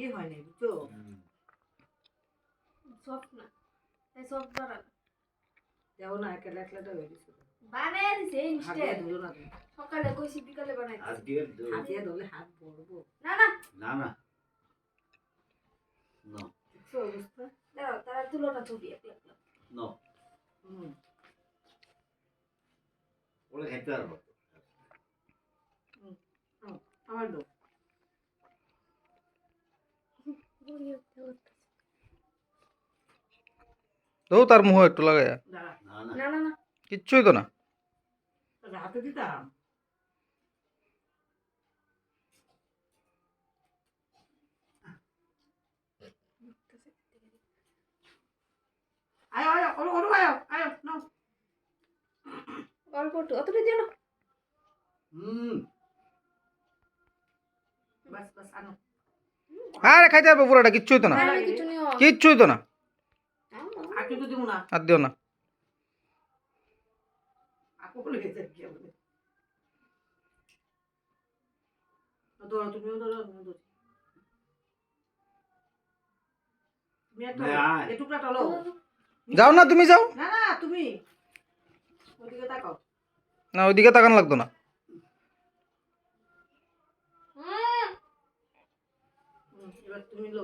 কি হয় না বুঝছো সব না এই সব ধরা যাও না একলা একলাটা হয়ে গেছে বানায় দিছে হাতে ইনস্ট্যান্ট ধরো না তুমি। সকালে কইছি বিকালে বানাই দিছে আজকে হাতে ধরলে হাত পড়বো না না না না নো দেখছো অবস্থা দাও তারা তুলনা ছবি একলা একলা নো হুম ওরা খেতে পারবো আমার দো তো তার মুহ একটু লাগাইয়া দাঁড়া না না না না না কিচ্ছুই তো না হাতে দিতাম আয় আয় ওর ওর আয় আয় নাও অল্প একটু অতটা দিও না বাস বাস আনো আরে খাইতে পারবো পুরোটা কিচ্ছুই তো না আর কিছু নিও কিচ্ছুই তো না আর কিন্তু দিব না আর দিও না আপু বলে গেছে কি হবে ধরো তুমিও ধরো আমিও ধরি তুমি একটা এই টুকরাটা লো যাও না তুমি যাও না না তুমি ওদিকে তাকাও না ওইদিকে তাকানো লাগতো না এবার তুমি লো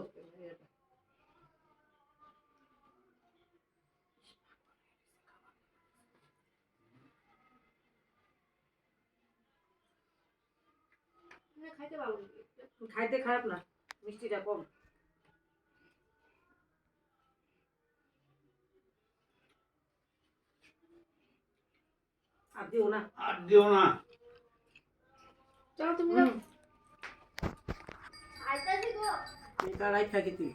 খাইতে পারবো খাইতে খারাপ না মিষ্টিটা কম আর দিও না আর দিও না চলো তুমি আইতাছি গো এটা রাইট থাকে তুই